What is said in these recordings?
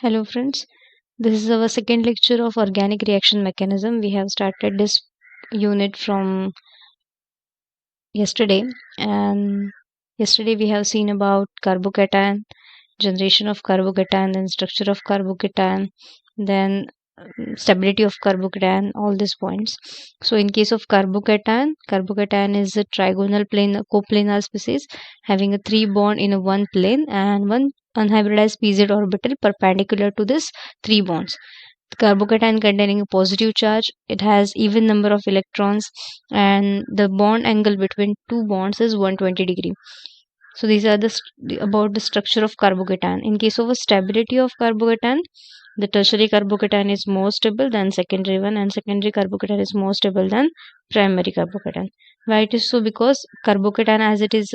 Hello friends, this is our second lecture of organic reaction mechanism. We have started this unit from yesterday, and yesterday we have seen about carbocation, generation of carbocation, then structure of carbocation, then stability of carbocation, all these points. So in case of carbocation is a trigonal plane coplanar species having a 3 bond in a one plane and one unhybridized pz orbital perpendicular to this 3 bonds. Carbocation containing a positive charge, it has even number of electrons, and the bond angle between two bonds is 120 degree. So these are about the structure of carbocation. In case of a stability of carbocation, the tertiary carbocation is more stable than secondary one, and secondary carbocation is more stable than primary carbocation. Why it is so? Because carbocation, as it is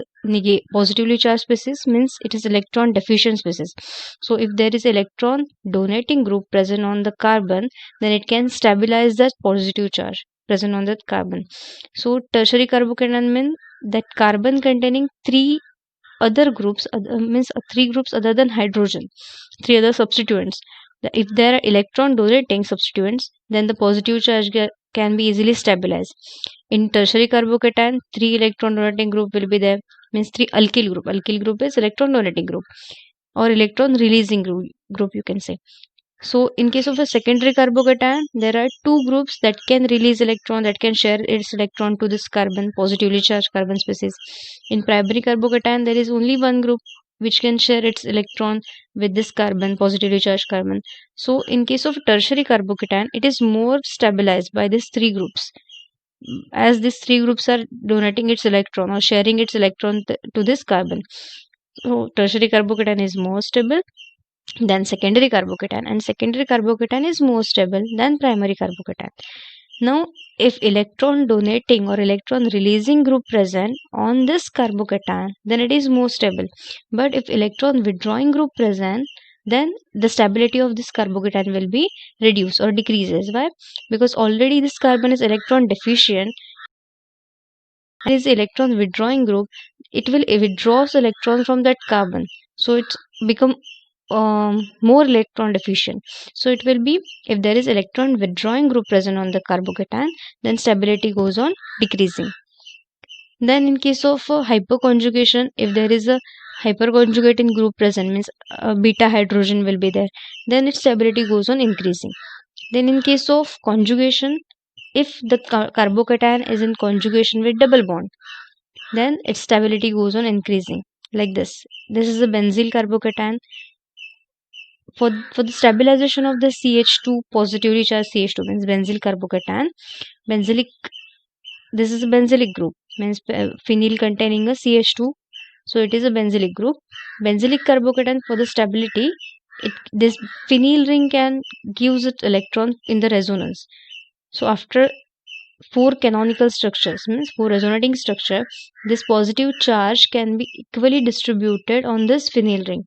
positively charged species, means it is electron deficient species. So if there is electron donating group present on the carbon, then it can stabilize that positive charge present on that carbon. So tertiary carbocation means that carbon containing three other groups, means three groups other than hydrogen, three other substituents. If there are electron donating substituents, then the positive charge can be easily stabilized. In tertiary carbocation, three electron donating group will be there, means three alkyl group. Alkyl group is electron donating group or electron releasing group you can say. So in case of a secondary carbocation, there are two groups that can release electron, that can share its electron to this carbon, positively charged carbon species. In primary carbocation, there is only one group which can share its electron with this carbon, positively charged carbon. So in case of tertiary carbocation, it is more stabilized by these three groups. As these three groups are donating its electron or sharing its electron to this carbon. So tertiary carbocation is more stable than secondary carbocation, and secondary carbocation is more stable than primary carbocation. Now if electron donating or electron releasing group present on this carbocation, then it is more stable. But if electron withdrawing group present, then the stability of this carbocation will be reduced or decreases. Why? Because already this carbon is electron deficient, and is electron withdrawing group, it will withdraws electron from that carbon, so it become more electron deficient. So it will be, if there is electron withdrawing group present on the carbocation, then stability goes on decreasing. Then in case of hyperconjugation, if there is a hyperconjugating group present, means beta hydrogen will be there, then its stability goes on increasing. Then in case of conjugation, if the carbocation is in conjugation with double bond, then its stability goes on increasing, like this. This is a benzyl carbocation. For the stabilization of the CH2, positively charged CH2 means benzyl carbocation, benzylic, this is a benzylic group, means phenyl containing a CH2, so it is a benzylic group. Benzylic carbocation, for the stability, this phenyl ring can gives it electron in the resonance. So after four canonical structures, means four resonating structure, this positive charge can be equally distributed on this phenyl ring,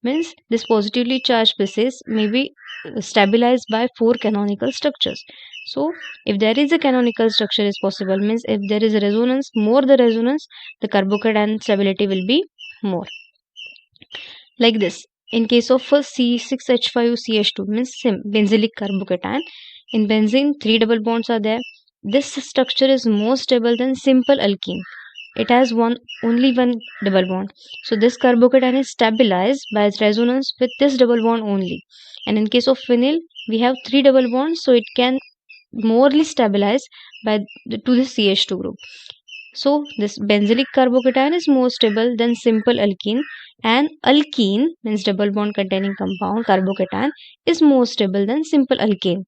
means this positively charged species may be stabilized by four canonical structures. So if there is a canonical structure is possible, means if there is a resonance, more the resonance, the carbocation stability will be more, like this. In case of C6H5CH2 means benzylic carbocation, in benzene three double bonds are there. This structure is more stable than simple alkene. It has only one double bond. So this carbocation is stabilized by its resonance with this double bond only. And in case of phenyl, we have three double bonds, so it can morely stabilize by to the CH2 group. So this benzylic carbocation is more stable than simple alkene, and alkene means double bond containing compound carbocation is more stable than simple alkane,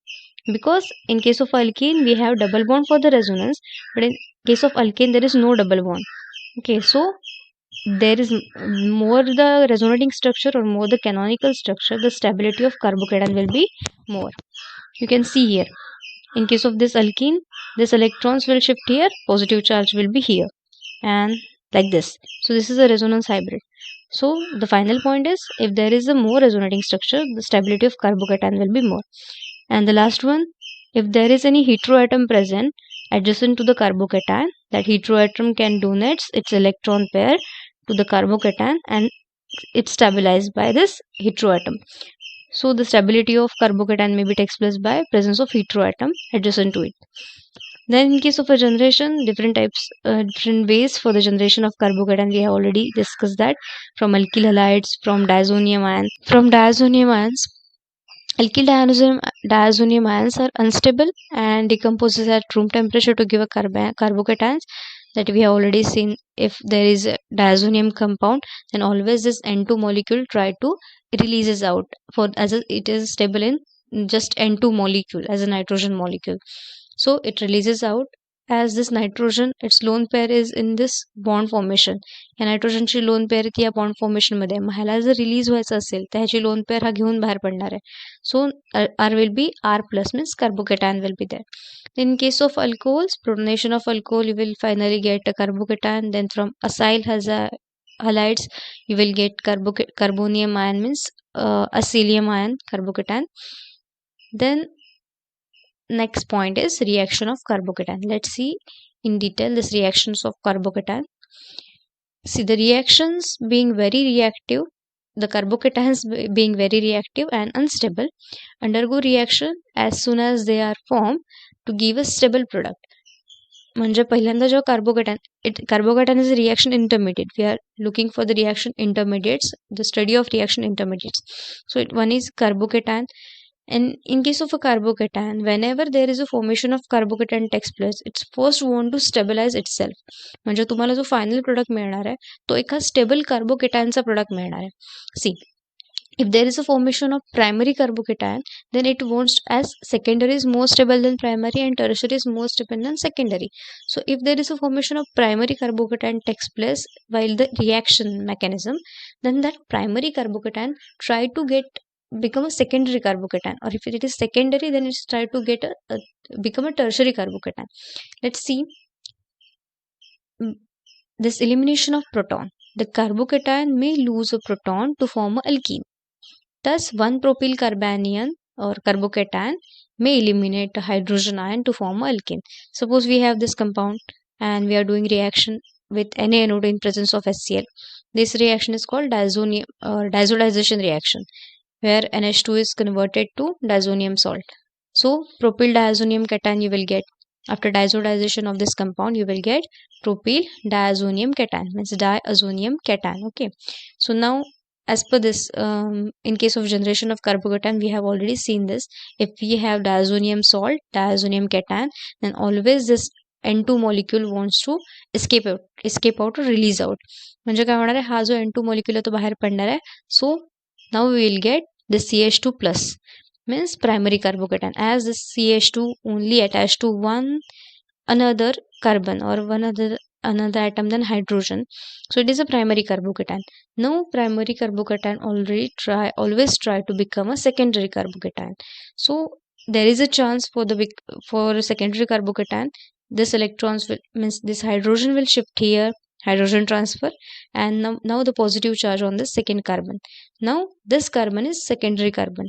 because in case of alkene we have double bond for the resonance, but in case of alkane there is no double bond. Okay, so there is more the resonating structure or more the canonical structure, the stability of carbocation will be more. You can see here, in case of this alkene, this electrons will shift here, positive charge will be here, and like this. So this is a resonance hybrid. So the final point is, if there is a more resonating structure, the stability of carbocation will be more. And the last one, if there is any heteroatom present adjacent to the carbocation, that heteroatom can donate its electron pair to the carbocation and it's stabilized by this heteroatom. So the stability of carbocation maybe takes place by presence of heteroatom adjacent to it. Then in case of a generation, different types, different ways for the generation of carbocation. We have already discussed that, from alkyl halides, from diazonium ions. From diazonium ions, alkyl diazonium ions are unstable and decomposes at room temperature to give a carbocations, that we have already seen. If there is a diazonium compound, then always this N2 molecule try to releases out, for as it is stable in just N2 molecule as a nitrogen molecule. So it releases out as this nitrogen, its lone pair is in this bond formation. या नायट्रोजनची lone pair ती या bond formation मध्ये, मग ह्याला जर release व्हायचं असेल तर ह्याची लोन पेअर हा घेऊन बाहेर पडणार आहे. So R will be R plus means carbocation will be there. In case of alcohols, protonation of alcohol, you will finally get a carbocation. Then from acyl halides, you will get carbonium ion means acylium ion carbocation. Then next point is reaction of carbocation. Let's see in detail this reactions of carbocation. See, the reactions being very reactive, the carbocations being very reactive and unstable, undergo reaction as soon as they are formed to give a stable product. म्हणजे पहिल्यांदा जो carbocation is a reaction intermediate. We are looking for the reaction intermediates, the study of reaction intermediates. So one is carbocation. And in case of a carbocation, whenever there is a formation of carbocation takes place, it's first want to stabilize itself. म्हणजे तुम्हाला जो final product मिळणार आहे तो एका stable कार्बोकेटायनचा product मिळणार आहे. सी, if there is a formation of primary carbocation, then it wants as secondary is more stable than primary and tertiary is more stable than secondary. So if there is a formation of primary carbocation takes place while the reaction mechanism, then that primary carbocation try to become a secondary carbocation, or if it is secondary, then it's try to get become a tertiary carbocation. Let's see this elimination of proton. The carbocation may lose a proton to form a alkene. Thus, one propyl carbanion or carbocation may eliminate a hydrogen ion to form a alkene. Suppose we have this compound and we are doing reaction with Na anode in presence of HCl. This reaction is called diazonium or diazotization reaction, where NH2 is converted to diazonium salt. So propyl diazonium cation you will get. After diazotization of this compound, you will get propyl diazonium cation, means diazonium cation. Okay. So now, as per this, in case of generation of carbocation, we have already seen this. If we have diazonium salt, diazonium cation, then always this N2 molecule wants to escape out or release out. म्हणजे काय होणार आहे, हा जो N2 molecule आहे तो बाहेर पडणार आहे. So now we will get the CH2 plus, means primary carbocation, as this CH2 only attached to another carbon or another atom than hydrogen. So it is a primary carbocation. Now primary carbocation always try to become a secondary carbocation. So there is a chance for a secondary carbocation. This electrons will, means this hydrogen will shift here, hydrogen transfer, and now the positive charge on the second carbon. Now this carbon is secondary carbon.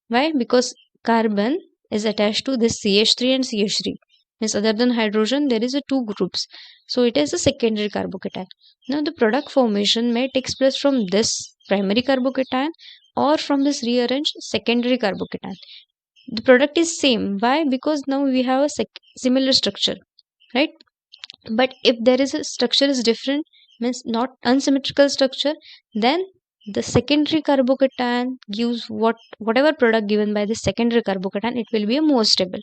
Why? Because carbon is attached to this CH3 and CH3. Means other than hydrogen, there is a two groups. So it is a secondary carbocation. Now the product formation may takes place from this primary carbocation or from this rearranged secondary carbocation. The product is same. Why? Because now we have a similar structure, right? But if there is a structure is different, means not unsymmetrical structure, then the secondary carbocation gives whatever product given by the secondary carbocation, it will be a more stable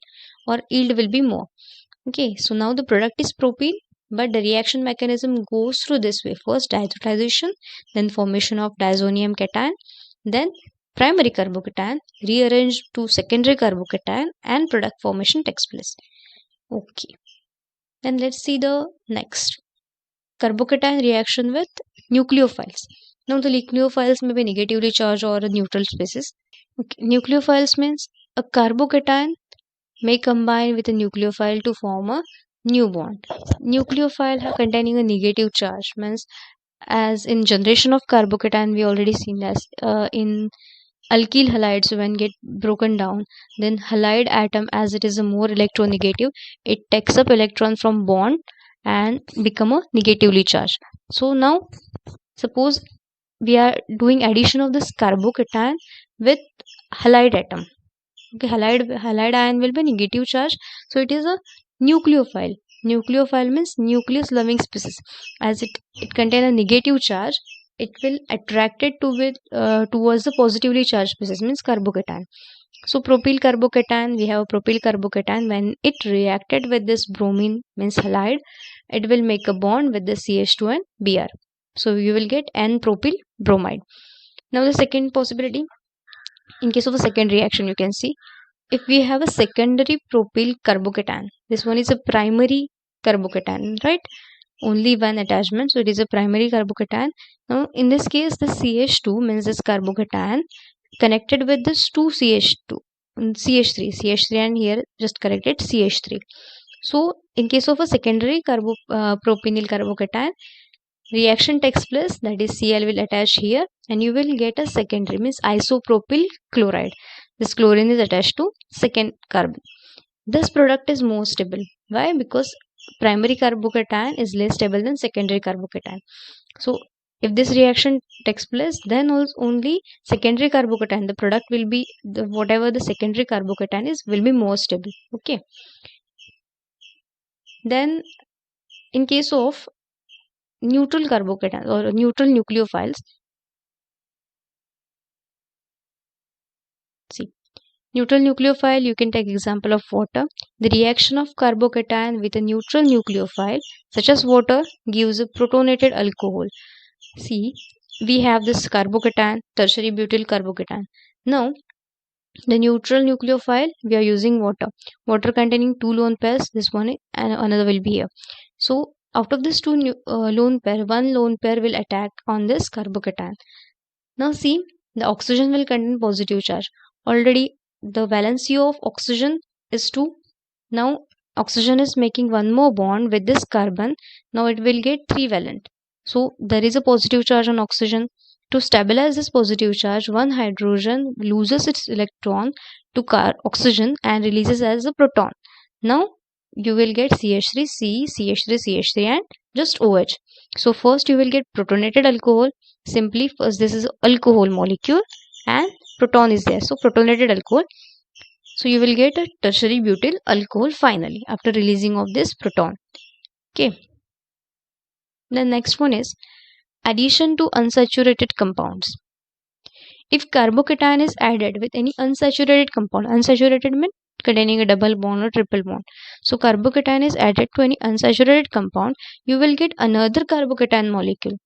or yield will be more. Okay, so now the product is propene, but the reaction mechanism goes through this way. First diazotization, then formation of diazonium cation, then primary carbocation rearranged to secondary carbocation, and product formation takes place. Okay, then let's see the next carbocation reaction with nucleophiles. Now the nucleophiles may be negatively charged or neutral species. Okay. Nucleophiles means a carbocation may combine with a nucleophile to form a new bond. Nucleophile containing a negative charge, means as in generation of carbocation we already seen as in alkyl halides, when get broken down, then halide atom, as it is a more electronegative, it takes up electron from bond and become a negatively charged. So now suppose we are doing addition of this carbocation with halide atom. Okay, halide ion will be negative charge, so it is a nucleophile. Nucleophile means nucleus loving species. As it contains a negative charge, it will attracted towards the positively charged species, means carbocation. So propyl carbocation, we have propyl carbocation. When it reacted with this bromine, means halide, it will make a bond with the CH2 and Br. So you will get N-propyl bromide. Now the second possibility, in case of a second reaction, you can see if we have a secondary propyl carbocation, this one is a primary carbocation, right? Only one attachment, so it is a primary carbocation. Now in this case, the CH2 means this carbocation connected with this 2CH2 CH3 and here just corrected CH3. So in case of a secondary propionyl carbocation, reaction takes place, that is Cl will attach here and you will get a secondary, means isopropyl chloride. This chlorine is attached to second carbon. This product is more stable. Why? Because primary carbocation is less stable than secondary carbocation. So if this reaction takes place, then only secondary carbocation, the product will be whatever the secondary carbocation is will be more stable. Okay. Then in case of neutral carbocation or neutral nucleophiles, see, neutral nucleophile, you can take example of water. The reaction of carbocation with a neutral nucleophile such as water gives a protonated alcohol. See, we have this carbocation, tertiary butyl carbocation. Now the neutral nucleophile, we are using water containing 2 lone pairs, this one and another will be here. So out of this 2 lone pair, 1 lone pair will attack on this carbocation. Now see, the oxygen will contain positive charge. Already the valency of oxygen is 2. Now oxygen is making one more bond with this carbon. Now it will get 3 valent. So there is a positive charge on oxygen. To stabilize this positive charge, one hydrogen loses its electron to oxygen and releases as a proton. Now you will get CH3, CH3, CH3 and just OH. So first you will get protonated alcohol. Simply first this is alcohol molecule and proton is there. So protonated alcohol. So you will get a tertiary butyl alcohol finally after releasing of this proton. Okay. The next one is addition to unsaturated compounds. If carbocation is added with any unsaturated compound, unsaturated means containing a double bond or triple bond. So carbocation is added to any unsaturated compound, you will get another carbocation molecule.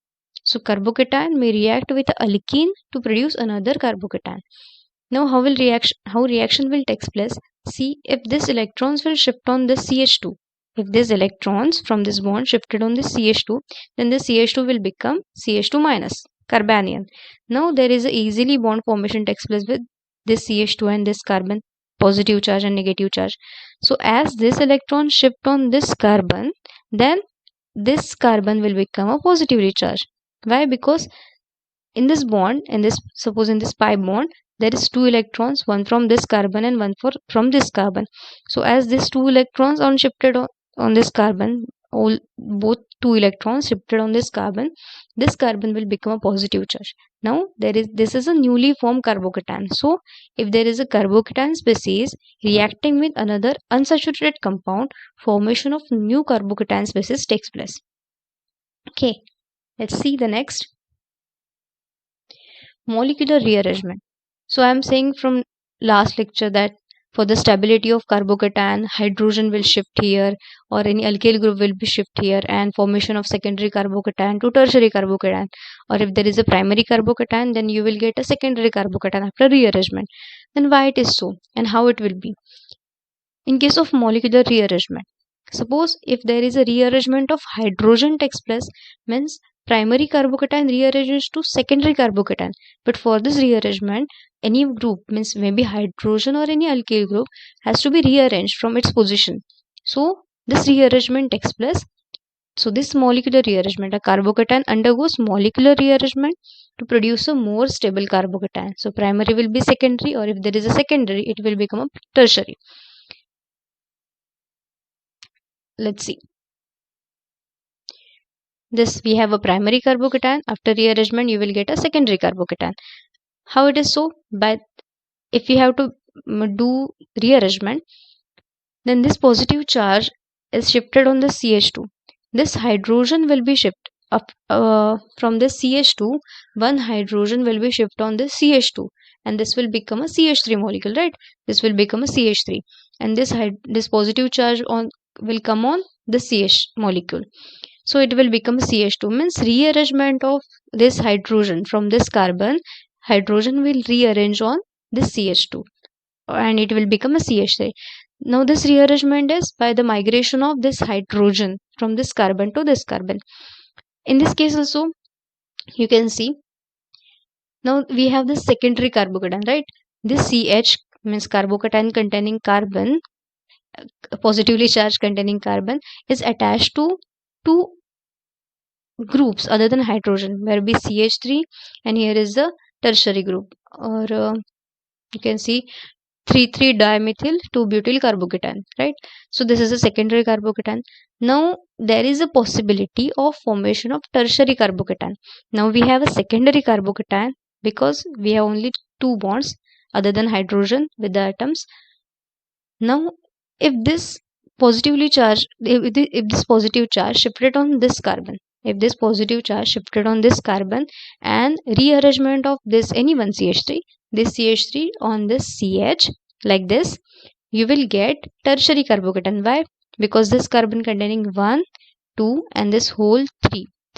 So carbocation may react with alkene to produce another carbocation. Now how reaction will take place? See, if these electrons will shift on this CH2. If these electrons from this bond shifted on this CH2, then the CH2 will become CH2 minus, carbanion. Now there is a easily bond formation takes place with this CH2 and this carbon, positive charge and negative charge. So as this electron shift on this carbon, then this carbon will become a positively charged. Why? Because in this bond, suppose in this pi bond, there is 2 electrons, one from this carbon and one from this carbon. So as these 2 electrons are shifted on this carbon, both 2 electrons shifted on this carbon will become a positive charge. Now this is a newly formed carbocation. So if there is a carbocation species reacting with another unsaturated compound, formation of new carbocation species takes place. Okay, let's see the next. Molecular rearrangement. So I am saying from last lecture that for the stability of carbocation, hydrogen will shift here or any alkyl group will be shift here and formation of secondary carbocation to tertiary carbocation. Or if there is a primary carbocation, then you will get a secondary carbocation after rearrangement. Then why it is so and how it will be? In case of molecular rearrangement, suppose if there is a rearrangement of hydrogen takes place, means primary carbocation rearranges to secondary carbocation. But for this rearrangement, any group, means maybe hydrogen or any alkyl group, has to be rearranged from its position. So this rearrangement takes place. So this molecular rearrangement, a carbocation undergoes molecular rearrangement to produce a more stable carbocation. So primary will be secondary, or if there is a secondary, it will become a tertiary. Let's see. This we have a primary carbocation. After rearrangement, you will get a secondary carbocation. How it is so? But if we have to do rearrangement, then this positive charge is shifted on the CH2. This hydrogen will be shifted up from this CH2. One hydrogen will be shifted on this CH2, and this will become a CH3 molecule, right? This will become a CH3, and this positive charge on will come on the CH molecule. So it will become CH2, means rearrangement of this hydrogen from this carbon. Hydrogen will rearrange on this CH2 and it will become a CH3. Now this rearrangement is by the migration of this hydrogen from this carbon to this carbon. In this case also you can see, now we have this secondary carbocation, right? This CH means carbocation containing carbon, positively charged containing carbon, is attached to two groups other than hydrogen, where be CH3, and here is the tertiary group, or you can see 3,3-dimethyl 2-butyl carbocation, right? So this is a secondary carbocation. Now there is a possibility of formation of tertiary carbocation. Now we have a secondary carbocation because we have only two bonds other than hydrogen with the atoms. Now if this positively charged, if this positive charge shifted on this carbon, if this positive charge shifted on this carbon and rearrangement of this any one CH3, this CH3 on this CH like this, you will get tertiary carbocation. Why? Because this carbon containing 1, 2 and this whole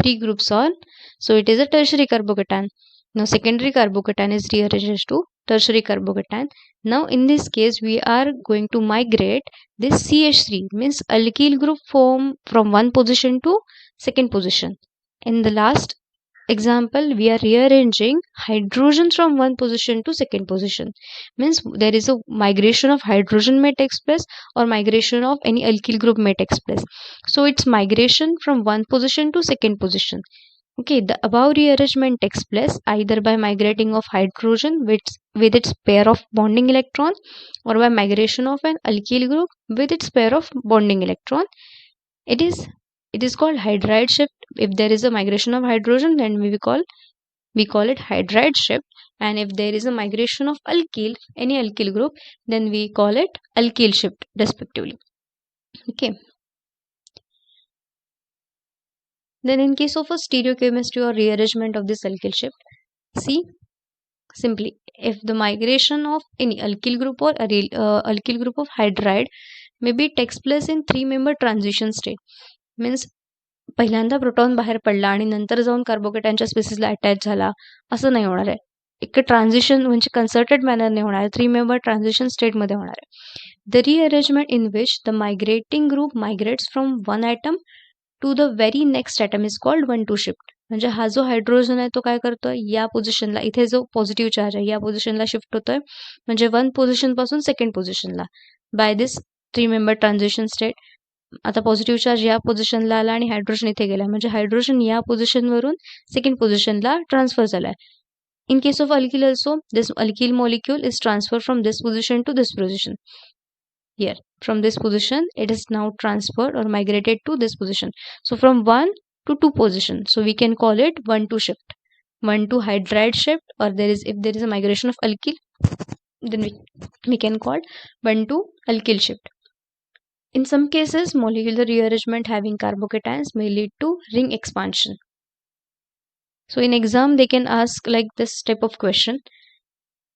3 groups on, so it is a tertiary carbocation. Now secondary carbocation is rearranged to tertiary carbocation. Now in this case we are going to migrate this CH3, means alkyl group form from one position to second position. In the last example we are rearranging hydrogen from one position to second position, means there is a migration of hydrogen may take place or migration of any alkyl group may take place. So it's migration from one position to second position. Okay, the above rearrangement takes place either by migrating of hydrogen with its pair of bonding electron, or by migration of an alkyl group with its pair of bonding electron. It is called hydride shift. If there is a migration of hydrogen, then we call it hydride shift, and if there is a migration of alkyl, any alkyl group, then we call it alkyl shift respectively. Okay. Then in case of a stereochemistry or rearrangement of this alkyl shift, see simply if the migration of any alkyl group or alkyl group of hydride maybe takes place in 3-member transition state, means पहिल्यांदा proton बाहेर पडला आणि नंतर जाऊन कार्बोकेटांच्या स्पेसिसला attach झाला असं नाही होणार आहे. एक ट्रान्झिशन म्हणजे कन्सर्टेड मॅनरने होणार आहे, 3-member ट्रान्झिशन स्टेटमध्ये होणार आहे. The rearrangement in which the migrating group migrates from one atom to the very next atom is called 1,2 shift. म्हणजे हा जो हायड्रोजन आहे तो काय करतोय, या पोझिशनला, इथे जो पॉझिटिव्ह चार्ज आहे या पोझिशनला शिफ्ट होतोय, म्हणजे 1 पोझिशन पासून सेकंड पोझिशनला by this 3-member transition state. आता पॉझिटिव्ह चार्ज या पोझिशनला आला आणि हायड्रोजन इथे गेला, म्हणजे हायड्रोजन या पोझिशनवरून सेकंड पोझिशनला ट्रान्सफर झालाय. In case of alkyl also, this alkyl molecule is transferred from this position to this position. Here, from this position, it is now transferred or migrated to this position. So from 1 to 2 position. So we can call it 1,2 shift, 1,2 hydride shift, or if there is a migration of alkyl, then we can call 1,2 alkyl shift. In some cases, molecular rearrangement having carbocations may lead to ring expansion. So in exam they can ask like this type of question.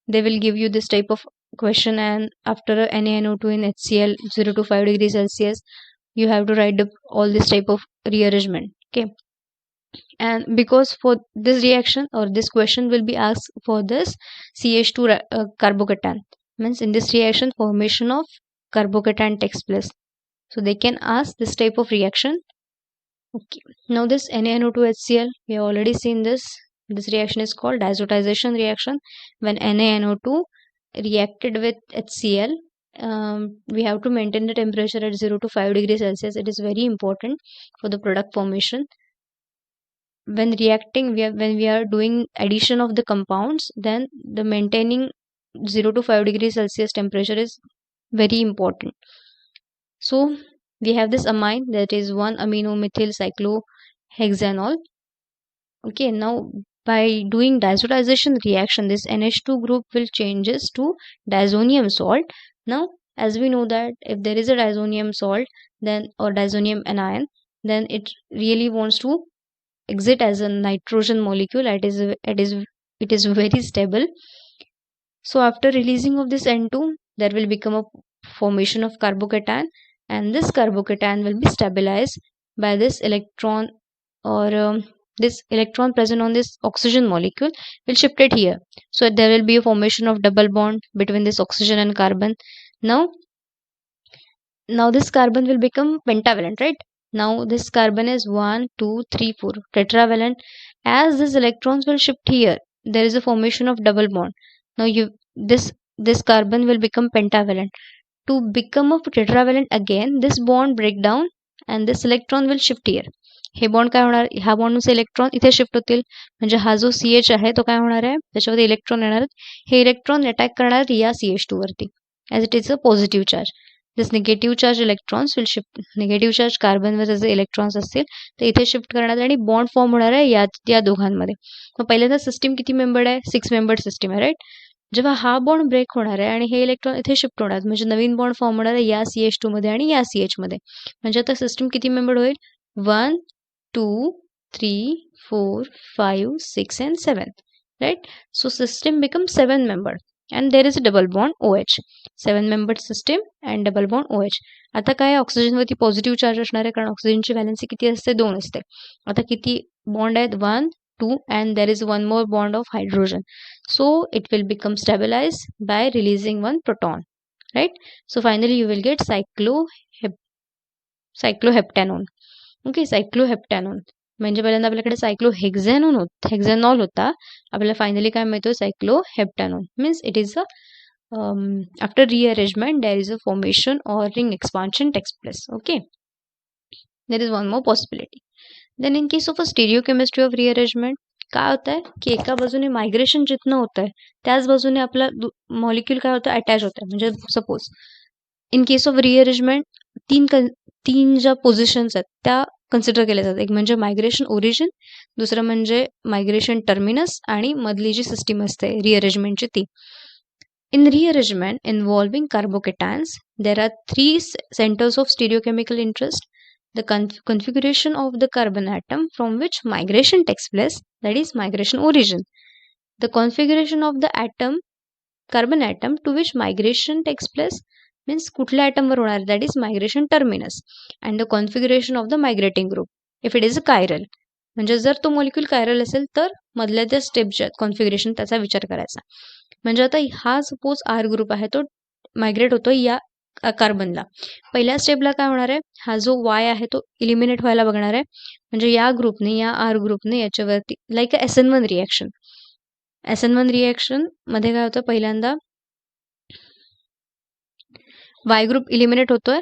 They will give you this type of question, and after NaNO2 in HCl 0 to 5 degrees Celsius, you have to write all this type of rearrangement. Okay, and because for this reaction or this question will be asked for this CH2 carbocation, means in this reaction formation of carbocation takes place, so they can ask this type of reaction. Okay, now this NaNO2 HCl, we have already seen this. This reaction is called diazotization reaction. When NaNO2 reacted with HCl, we have to maintain the temperature at 0 to 5 degrees Celsius. It is very important for the product formation. When reacting, when we are doing addition of the compounds, then the maintaining 0 to 5 degrees Celsius temperature is very important. So we have this amine, that is 1-amino-methyl cyclohexanol. Okay, now by doing diazotization reaction, this NH2 group will changes to diazonium salt. Now, as we know that if there is a diazonium salt, then or diazonium anion, then it really wants to exit as a nitrogen molecule. It is very stable. So after releasing of this N2, there will become a formation of carbocation, and this carbocation will be stabilized by this electron, or this electron present on this oxygen molecule will shift it here. So there will be a formation of double bond between this oxygen and carbon. Now this carbon will become pentavalent, right? Now this carbon is 1, 2, 3, 4 tetravalent. As these electrons will shift here, there is a formation of double bond. Now this carbon will become pentavalent. To become a tetravalent again, this bond break down and this electron will shift here. हे bond काय होणार, ह्या बॉन्डचे electron इथे shift होतील, म्हणजे हा जो CH आहे तो काय होणार आहे, त्याच्यावरती इलेक्ट्रॉन येणार आहेत. हे इलेक्ट्रॉन अटॅक करणार आहेत या CH2 वरती, as it is a positive charge. This negative charge electrons will shift, negative charge कार्बनवर जे इलेक्ट्रॉन्स असतील ते इथे शिफ्ट करणार आणि बॉन्ड फॉर्म होणार आहे या दोघांमध्ये. मग पहिल्यांदा सिस्टीम किती मेंबर्ड आहे, 6 मेंबर्ड सिस्टीम आहे, राईट. जेव्हा हा बॉन्ड ब्रेक होणार आहे आणि हे इलेक्ट्रॉन इथे शिफ्ट होणार, म्हणजे नवीन बॉन्ड फॉर्म होणार आहे या CH2 मध्ये आणि या CH मध्ये. म्हणजे आता सिस्टीम किती मेंबर्ड होईल, 1, 2, 3, 4, 5, 6 and 7, right? So system becomes 7 membered and there is a double bond OH. 7 membered system and double bond OH. आता काय, ऑक्सिजन वरती पॉझिटिव्ह चार्ज असणार आहे, कारण ऑक्सिजनची व्हॅलेन्सी किती असते, 2 असते. आता किती बॉन्ड आहेत, 1, 2 and there is one more bond of hydrogen. So it will become stabilized by releasing one proton, right? So finally you will get cycloheptanone. Okay, cycloheptanone. म्हणजे पहिल्यांदा आपल्याकडे हेक्झॅनॉल होता, आपल्याला फायनली काय मिळतो, cycloheptanone. Means it is a after rearrangement there is a formation or ring expansion takes place. Okay, there is one more possibility. Then in case of a stereochemistry of rearrangement काय होत आहे की एका बाजूने migration जितनं होत आहे त्याच बाजूने आपला मॉलिक्यूल काय होतं, अटॅच होत आहे. म्हणजे suppose in case of rearrangement तीन ज्या पोझिशन्स आहेत त्या कन्सिडर केल्या जातात. एक म्हणजे मायग्रेशन ओरिजिन, दुसरं म्हणजे मायग्रेशन टर्मिनस आणि मधली जी सिस्टीम असते रिअरेंजमेंटची ती. In rearrangement involving carbocations there are 3 centres of stereochemical interest. The configuration of the carbon atom from which migration takes place, that is migration origin. The configuration of the carbon atom to which migration takes place means कुठल्या atom वर होणार, that is migration terminus. And the configuration of the migrating group if it is a chiral. म्हणजे जर तो molecule chiral असेल तर मधल्या त्या स्टेपच्या configuration त्याचा विचार करायचा. म्हणजे आता हा सपोज R ग्रुप आहे तो मायग्रेट होतो या कार्बनला. पहिल्या स्टेपला काय होणार आहे, हा जो Y आहे तो इलिमिनेट व्हायला बघणार आहे. म्हणजे या ग्रुपने, या R ग्रुपने याच्यावरती like SN1 reaction. SN1 reaction मध्ये काय होतं, पहिल्यांदा Y ग्रुप इलिमिनेट होतोय,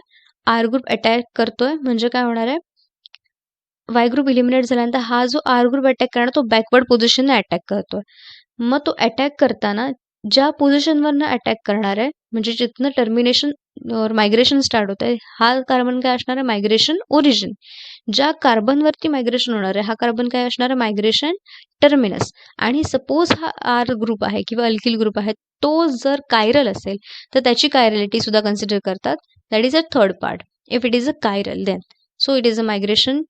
R ग्रुप अटॅक करतोय. म्हणजे काय होणार आहे, Y ग्रुप इलिमिनेट झाल्यानंतर हा जो R ग्रुप अटॅक करणार तो बॅकवर्ड पोझिशनने अटॅक करतोय. मग तो अटॅक करताना ज्या पोझिशनवरनं अटॅक करणार आहे, म्हणजे जिथनं टर्मिनेशन मायग्रेशन स्टार्ट होत आहे, हा कार्बन काय असणार आहे, मायग्रेशन ओरिजिन. ज्या कार्बनवरती मायग्रेशन होणार आहे हा कार्बन काय असणार आहे, मायग्रेशन टर्मिनस. आणि सपोज हा R ग्रुप आहे किंवा अल्किल ग्रुप आहे तो जर कायरल असेल तर त्याची कायरलिटी सुद्धा कन्सिडर करतात. That is a third part. If it is a chiral then so it is a migration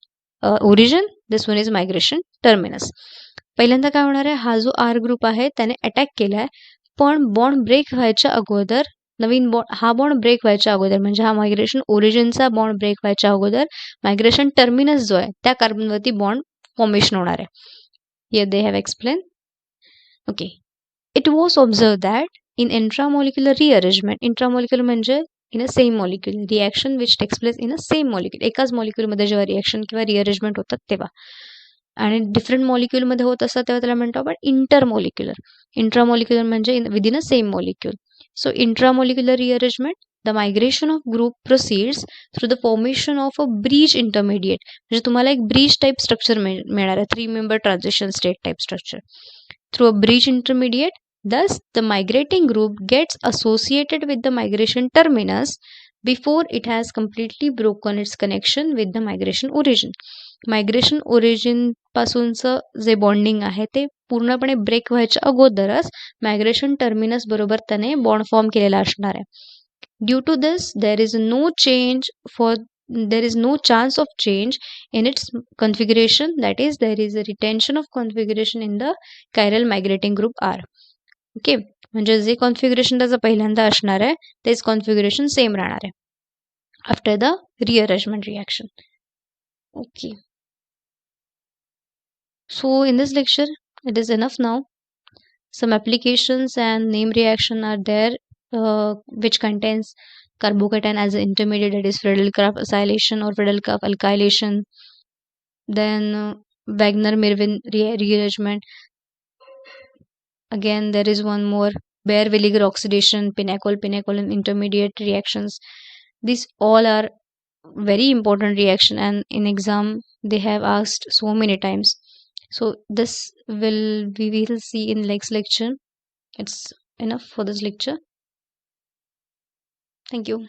origin, this one is migration terminus. पहिल्यांदा काय होणार आहे, हा जो R ग्रुप आहे त्याने अटॅक केलाय, पण बॉन्ड ब्रेक व्हायच्या अगोदर नवीन हा बॉन्ड ब्रेक व्हायच्या अगोदर म्हणजे हा मायग्रेशन ओरिजिनचा बॉन्ड ब्रेक व्हायच्या अगोदर मायग्रेशन टर्मिनस जो आहे त्या कार्बनवरती बॉन्ड फॉर्मेशन होणार आहे. Here they have explain. Okay, it was observe that in intramolecular rearrangement, intramolecular म्हणजे in a same molecule, reaction which takes place in a same molecule. एकाच मॉलिक्युलमध्ये जेव्हा रिॲक्शन किंवा रिअरेंजमेंट होतात तेव्हा, आणि डिफरंट मॉलिक्युलमध्ये होत असतात तेव्हा त्याला म्हणतो आपण इंटरमॉलिक्युलर. इंट्रामॉलिक्युलर म्हणजे within a same molecule. So intramolecular rearrangement, the migration of group proceeds through the formation of a bridge intermediate. म्हणजे तुम्हाला एक ब्रिज टाइप स्ट्रक्चर मिळणार आहे, 3 member transition state type structure. Through a bridge intermediate, thus the migrating group gets associated with the migration terminus before it has completely broken its connection with the migration origin. Migration origin पासूनचं जे bonding आहे ते पूर्णपणे break व्हायच्या अगोदरच migration terminus बरोबर त्याने bond form केलेला असणार आहे. Due to this there is no chance of change in its configuration, that is there is a retention of configuration in the chiral migrating group R. Okay, म्हणजे जे configuration त्याचं पहिल्यांदा असणार आहे तेच कॉन्फिगरेशन सेम राहणार आहे after the rearrangement reaction. Okay, so in this lecture it is enough now. Some applications and name reaction are there which contains carbocation as an intermediate, that is Friedel-Crafts acylation or Friedel-Crafts alkylation. Then Wagner-Mirvin rearrangement. Again there is one more, Baeyer-Williger oxidation, pinacol and intermediate reactions. These all are very important reaction, and in exam they have asked so many times. So this we will see in next lecture. It's enough for this lecture. Thank you.